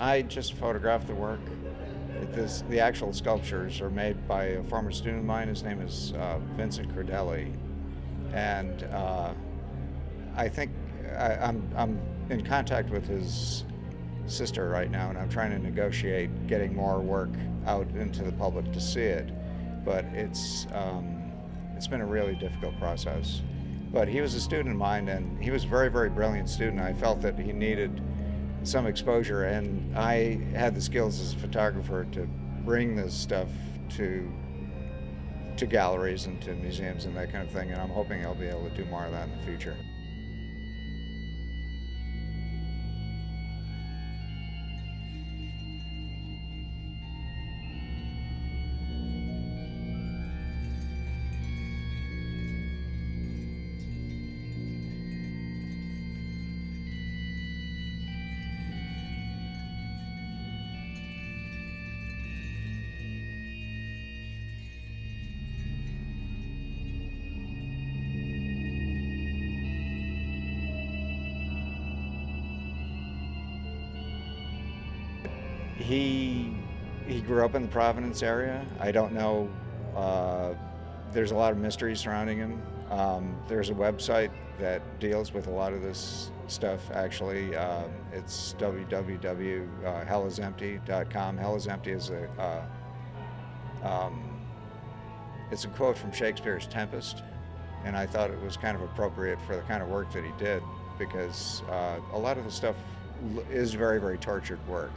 I just photographed the work. The actual sculptures are made by a former student of mine. His name is Vincent Cordelli, and I think I'm in contact with his sister right now, and I'm trying to negotiate getting more work out into the public to see it. But it's been a really difficult process. But he was a student of mine, and he was a very, very brilliant student. I felt that he needed some exposure, and I had the skills as a photographer to bring this stuff to galleries and to museums and that kind of thing, and I'm hoping I'll be able to do more of that in the future. He grew up in the Providence area. I don't know. There's a lot of mystery surrounding him. There's a website that deals with a lot of this stuff. Actually, it's www.hellisempty.com. Hell is empty is it's a quote from Shakespeare's Tempest, and I thought it was kind of appropriate for the kind of work that he did, because a lot of the stuff is very, very tortured work.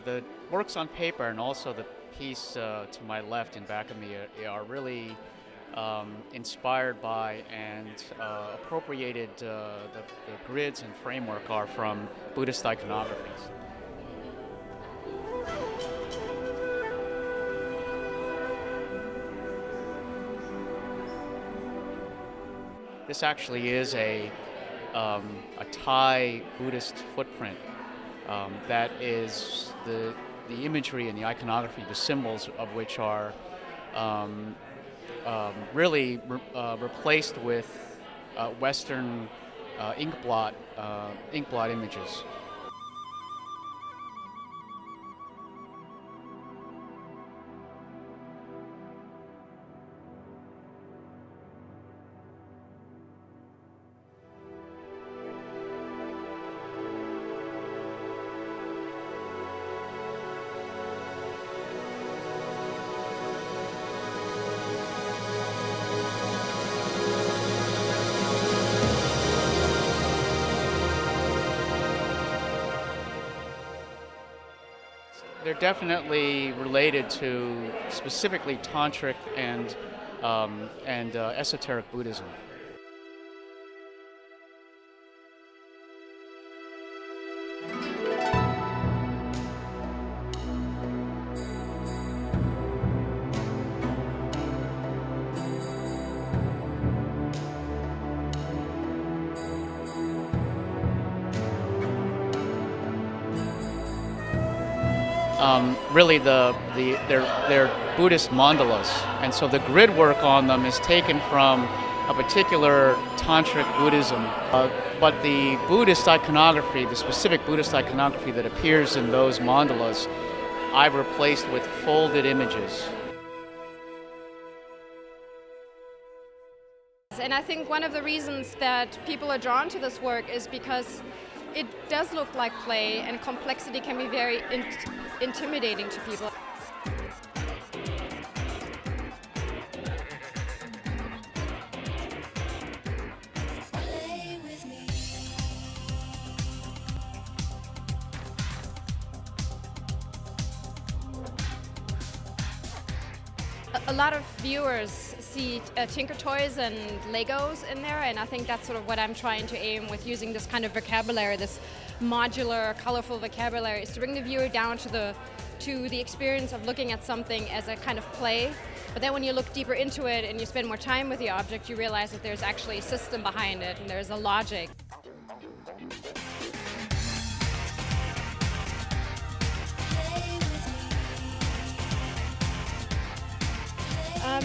The works on paper and also the piece to my left and back of me are really inspired by and appropriated. The grids and framework are from Buddhist iconographies. This actually is a Thai Buddhist footprint. That is the imagery and the iconography, the symbols of which are really replaced with Western ink blot images. They're definitely related to specifically tantric and esoteric Buddhism. Really, they're Buddhist mandalas, and so the grid work on them is taken from a particular tantric Buddhism. But the Buddhist iconography, the specific Buddhist iconography that appears in those mandalas, I've replaced with folded images. And I think one of the reasons that people are drawn to this work is because it does look like play, and complexity can be very intimidating to people. A lot of viewers see Tinker Toys and Legos in there, and I think that's sort of what I'm trying to aim with using this kind of vocabulary, this modular, colorful vocabulary, is to bring the viewer down to the experience of looking at something as a kind of play. But then when you look deeper into it and you spend more time with the object, you realize that there's actually a system behind it and there's a logic.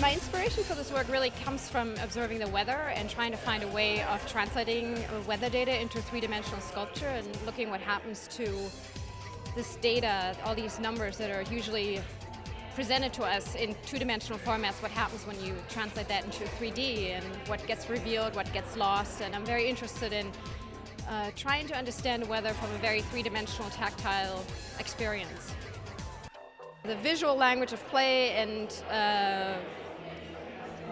My inspiration for this work really comes from observing the weather and trying to find a way of translating weather data into three-dimensional sculpture and looking what happens to this data, all these numbers that are usually presented to us in two-dimensional formats, what happens when you translate that into 3D and what gets revealed, what gets lost. And I'm very interested in trying to understand weather from a very three-dimensional tactile experience. The visual language of play and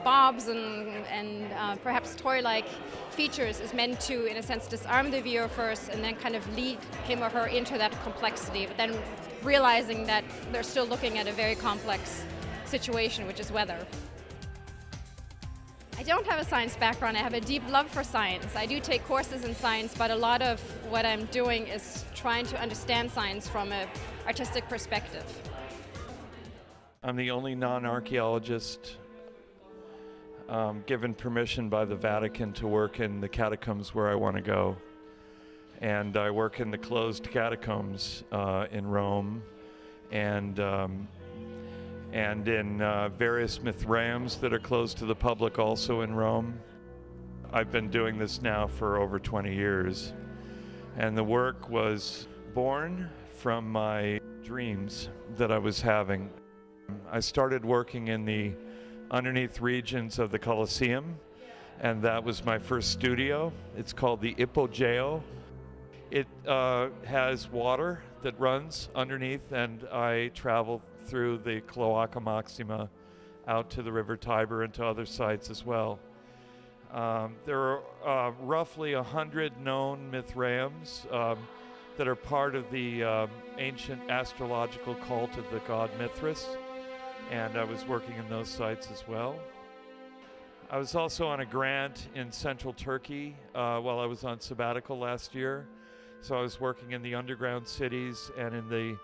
bobs and perhaps toy-like features is meant to, in a sense, disarm the viewer first and then kind of lead him or her into that complexity, but then realizing that they're still looking at a very complex situation, which is weather. I don't have a science background. I have a deep love for science. I do take courses in science, but a lot of what I'm doing is trying to understand science from an artistic perspective. I'm the only non-archaeologist given permission by the Vatican to work in the catacombs where I want to go. And I work in the closed catacombs in Rome and in various Mithraeums that are closed to the public also in Rome. I've been doing this now for over 20 years. And the work was born from my dreams that I was having. I started working in the underneath regions of the Colosseum, and that was my first studio. It's called the Ipogeo. It has water that runs underneath, and I travel through the Cloaca Maxima out to the River Tiber and to other sites as well. There are roughly 100 known Mithraeums that are part of the ancient astrological cult of the god Mithras, and I was working in those sites as well. I was also on a grant in central Turkey while I was on sabbatical last year. So I was working in the underground cities and in the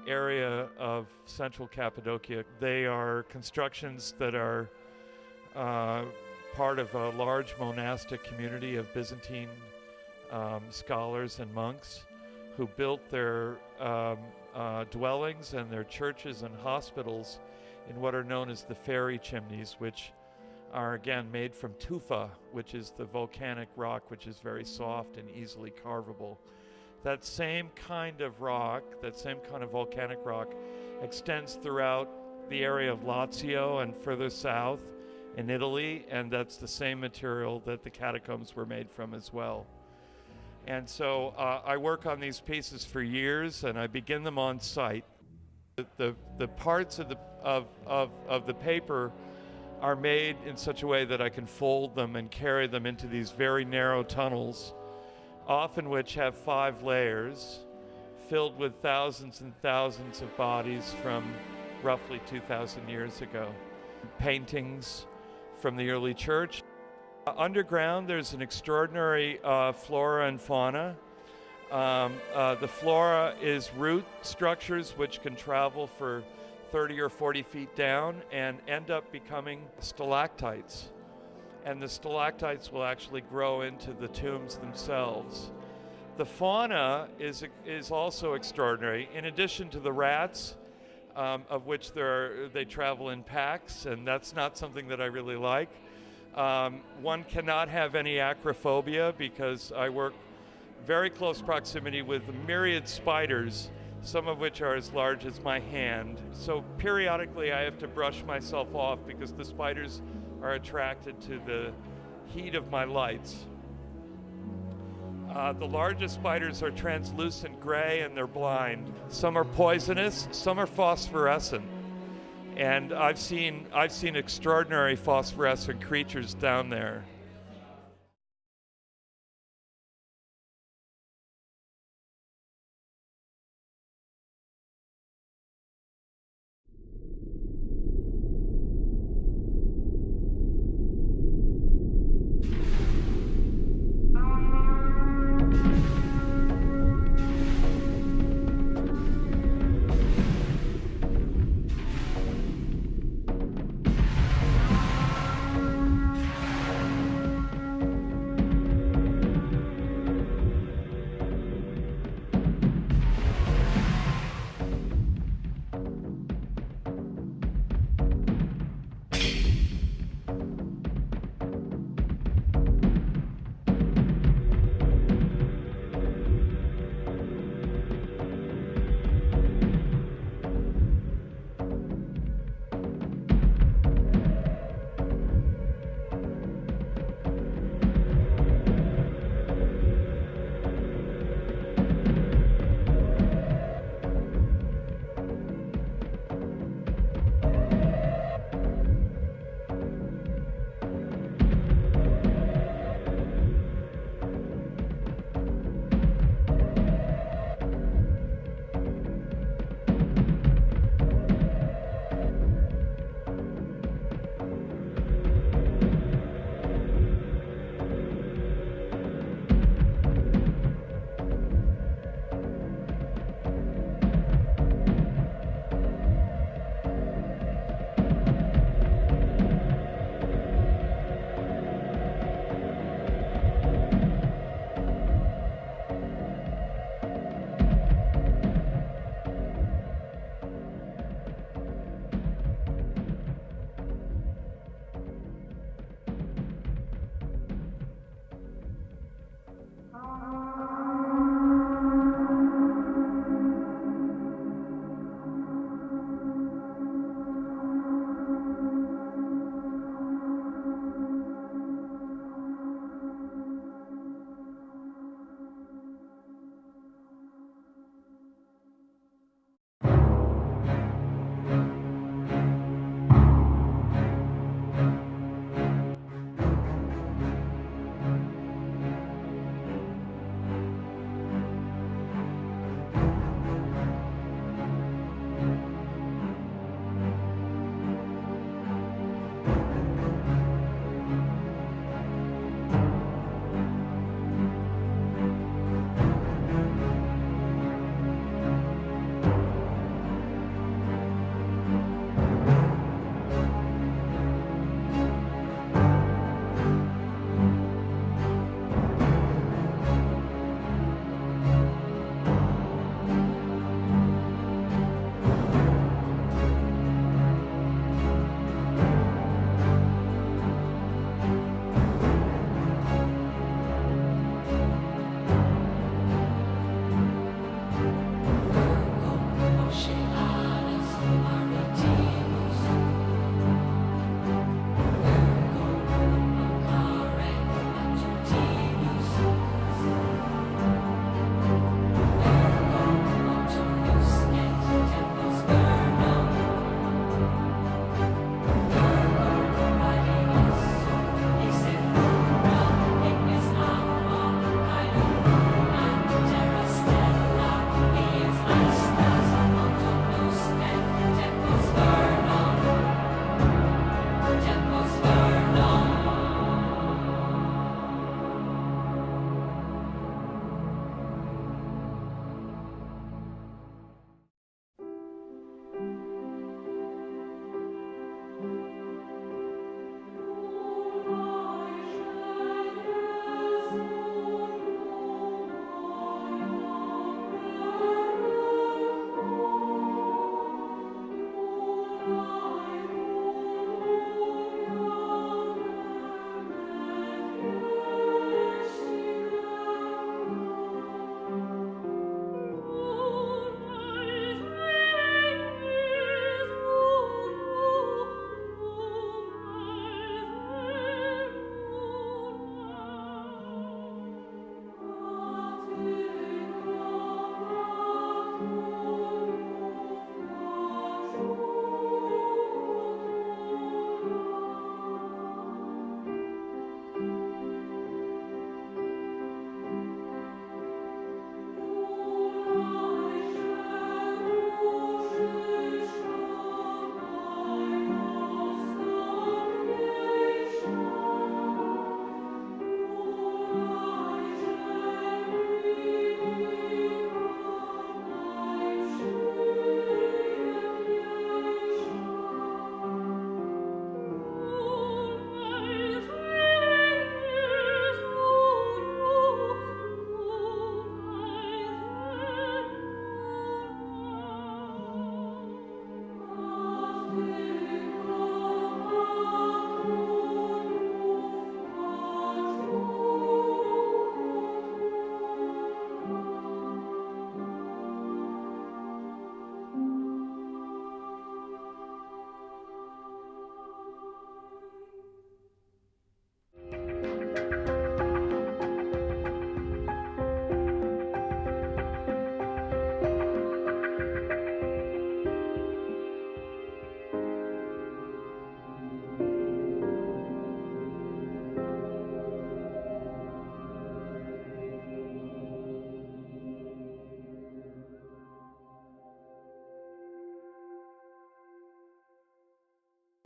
area of central Cappadocia. They are constructions that are part of a large monastic community of Byzantine scholars and monks who built their dwellings and their churches and hospitals in what are known as the fairy chimneys, which are again made from tufa, which is the volcanic rock, which is very soft and easily carvable. That same kind of rock, that same kind of volcanic rock, extends throughout the area of Lazio and further south in Italy, and that's the same material that the catacombs were made from as well. And so I work on these pieces for years, and I begin them on site. The parts of the paper are made in such a way that I can fold them and carry them into these very narrow tunnels, often which have 5 layers, filled with thousands and thousands of bodies from roughly 2,000 years ago. Paintings from the early church. Underground, there's an extraordinary flora and fauna. The flora is root structures which can travel for 30 or 40 feet down and end up becoming stalactites. And the stalactites will actually grow into the tombs themselves. The fauna is also extraordinary. In addition to the rats, of which they travel in packs, and that's not something that I really like. One cannot have any acrophobia because I work very close proximity with myriad spiders, some of which are as large as my hand. So periodically I have to brush myself off because the spiders are attracted to the heat of my lights. The largest spiders are translucent gray and they're blind. Some are poisonous, some are phosphorescent. And I've seen extraordinary phosphorescent creatures down there.